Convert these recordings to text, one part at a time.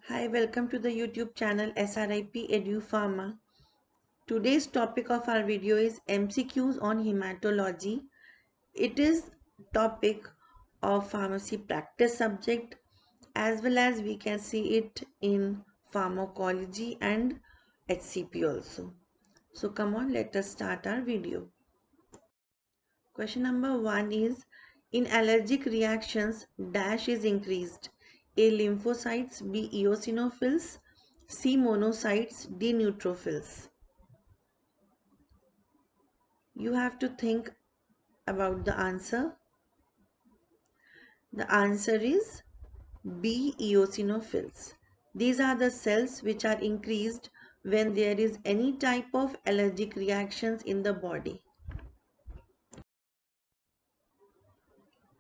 Hi, welcome to the YouTube channel SRIP Edu Pharma. Today's topic of our video is MCQs on hematology. It is topic of pharmacy practice subject as well as we can see it in pharmacology and HCP also. So come on, let us start our video. Question number 1 is in allergic reactions dash is increased. A lymphocytes, B eosinophils, C monocytes, D neutrophils. You have to think about the answer. The answer is B eosinophils. These are the cells which are increased when there is any type of allergic reactions in the body.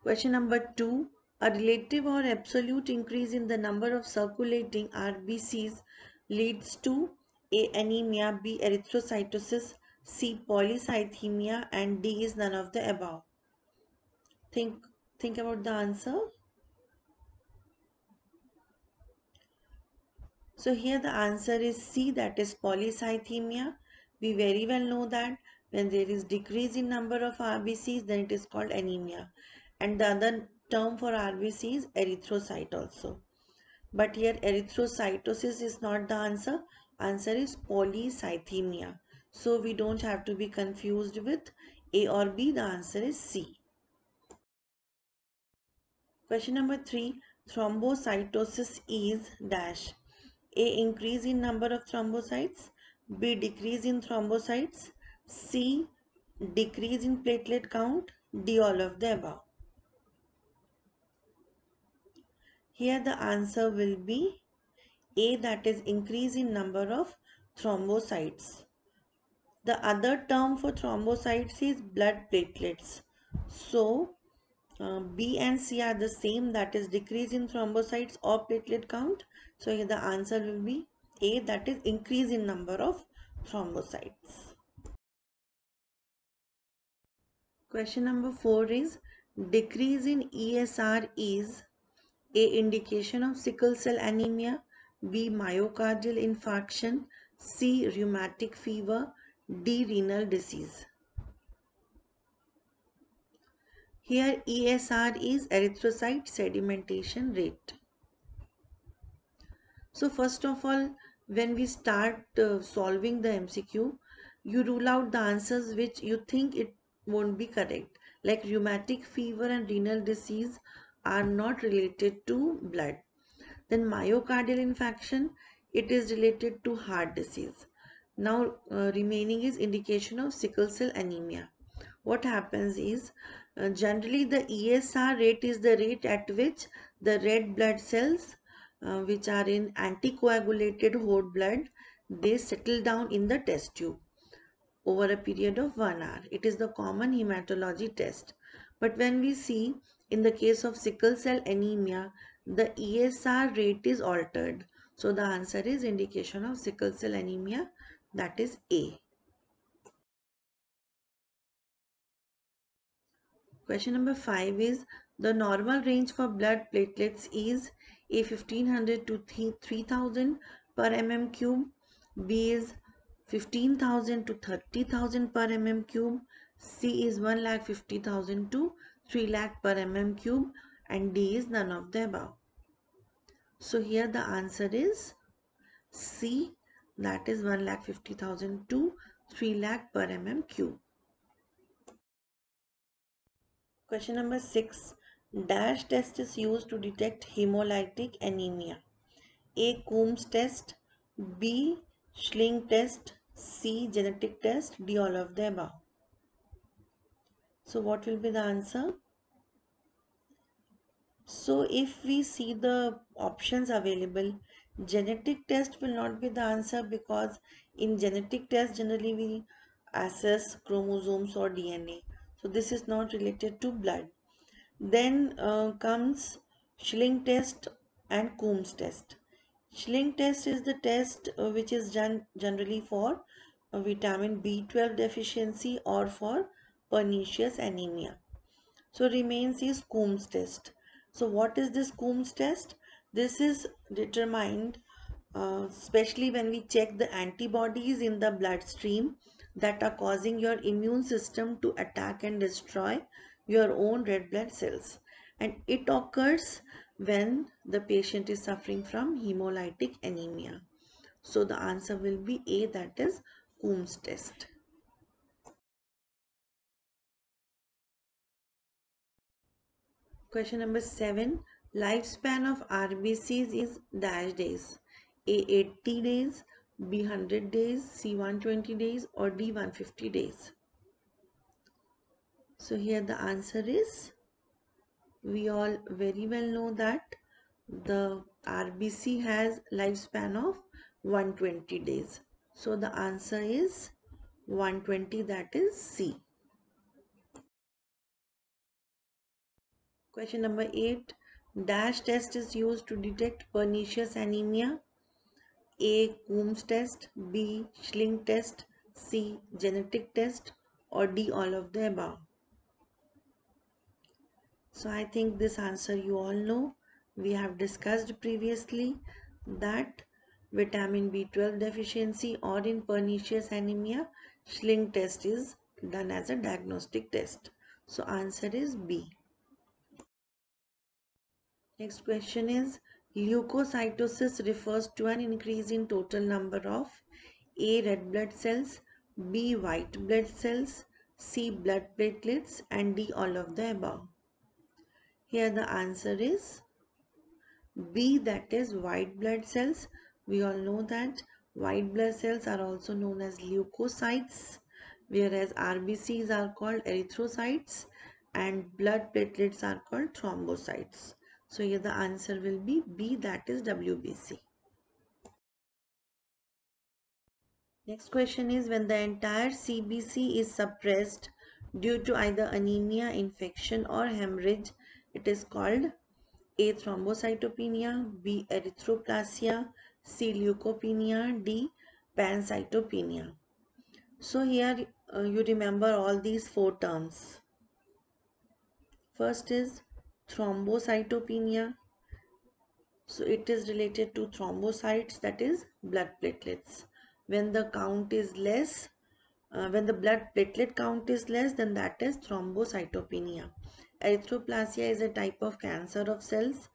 Question number 2. A relative or absolute increase in the number of circulating RBCs leads to A. Anemia, B. Erythrocytosis, C. Polycythemia, and D is none of the above. Think about the answer. So here the answer is C, that is polycythemia. We very well know that when there is decrease in number of RBCs, then it is called anemia. And the other term for RBC is erythrocyte also. But here erythrocytosis is not the answer. Answer is polycythemia. So we don't have to be confused with A or B. The answer is C. Question number 3. Thrombocytosis is dash. A. Increase in number of thrombocytes. B. Decrease in thrombocytes. C. Decrease in platelet count. D. All of the above. Here the answer will be A, that is increase in number of thrombocytes. The other term for thrombocytes is blood platelets. So B and C are the same, that is decrease in thrombocytes or platelet count. So here the answer will be A, that is increase in number of thrombocytes. Question number 4 is decrease in ESR is A. Indication of sickle cell anemia, B. Myocardial infarction, C. Rheumatic fever, D. Renal disease. Here ESR is erythrocyte sedimentation rate. So first of all, when we start solving the MCQ, you rule out the answers which you think it won't be correct. Like rheumatic fever and renal disease are not related to blood. Then myocardial infarction, it is related to heart disease. Now remaining is indication of sickle cell anemia. What happens is generally the ESR rate is the rate at which the red blood cells which are in anticoagulated whole blood, they settle down in the test tube over a period of 1 hour. It is the common hematology test. But when we see in the case of sickle cell anemia, the ESR rate is altered. So the answer is indication of sickle cell anemia, that is A. Question number 5 is the normal range for blood platelets is A 1500 to 3000 per mm cube, B is 15,000 to 30,000 per mm cube, C is 1,50,000 to 3 lakh per mm cube, and D is none of the above. So here the answer is C, that is 1,50,000 to 3 lakh per mm cube. Question number 6. Dash test is used to detect hemolytic anemia. A. Coombs test, B. Schilling test, C. Genetic test, D. All of the above. So what will be the answer? So if we see the options available, genetic test will not be the answer because in genetic test generally we assess chromosomes or DNA. So this is not related to blood. Then comes Schilling test and Coombs test. Schilling test is the test which is done generally for vitamin B12 deficiency or for pernicious anemia. So remains is Coombs test. So what is this Coombs test? This is determined especially when we check the antibodies in the bloodstream that are causing your immune system to attack and destroy your own red blood cells. And it occurs when the patient is suffering from hemolytic anemia. So the answer will be A, that is Coombs test. Question number 7. Lifespan of RBCs is dash days. A 80 days, B 100 days, C 120 days, or D 150 days. So here the answer is, we all very well know that the RBC has lifespan of 120 days. So the answer is 120, that is C. Question number 8. Dash test is used to detect pernicious anemia. A. Coombs test, B. Schling test, C. Genetic test, or D. All of the above. So I think this answer you all know. We have discussed previously that vitamin B12 deficiency or in pernicious anemia, Schling test is done as a diagnostic test. So answer is B. Next question is, leukocytosis refers to an increase in total number of A. red blood cells, B. white blood cells, C. blood platelets, and D. all of the above. Here the answer is B, that is white blood cells. We all know that white blood cells are also known as leukocytes, whereas RBCs are called erythrocytes and blood platelets are called thrombocytes. So here the answer will be B, that is WBC. Next question is, when the entire CBC is suppressed due to either anemia, infection, or hemorrhage, it is called A. thrombocytopenia, B. erythroplasia, C. leukopenia, D. pancytopenia. So here you remember all these four terms. First is thrombocytopenia. So it is related to thrombocytes, that is blood platelets. When the count is less, when the blood platelet count is less, then that is thrombocytopenia. Erythroplasia is a type of cancer of cells,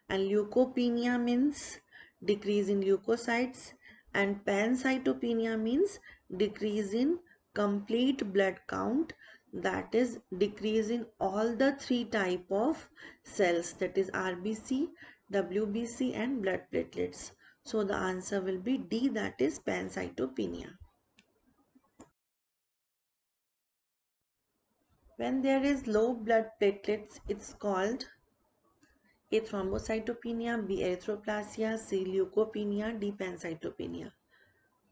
and leukopenia means decrease in leukocytes, and pancytopenia means decrease in complete blood count, that is decrease in all the three type of cells, that is RBC, WBC, and blood platelets. So the answer will be D, that is pancytopenia. When there is low blood platelets, it's called A. thrombocytopenia, B. erythroplasia, C. leukopenia, D. pancytopenia.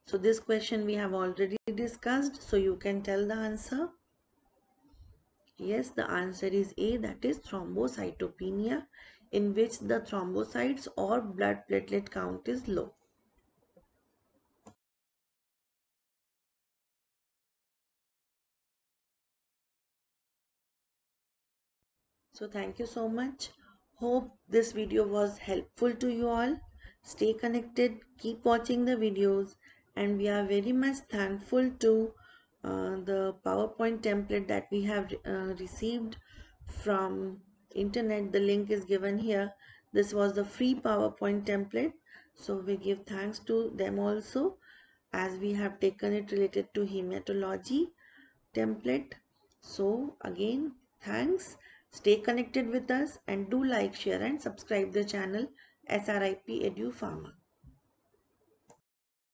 So this question we have already discussed, so you can tell the answer. Yes, the answer is A, that is thrombocytopenia, in which the thrombocytes or blood platelet count is low. So thank you so much. Hope this video was helpful to you all. Stay connected, keep watching the videos, and we are very much thankful to the PowerPoint template that we have received from internet. The link is given here. This was the free PowerPoint template. So we give thanks to them also, as we have taken it related to hematology template. So again, thanks. Stay connected with us and do like, share and subscribe the channel SRIP Edu Pharma.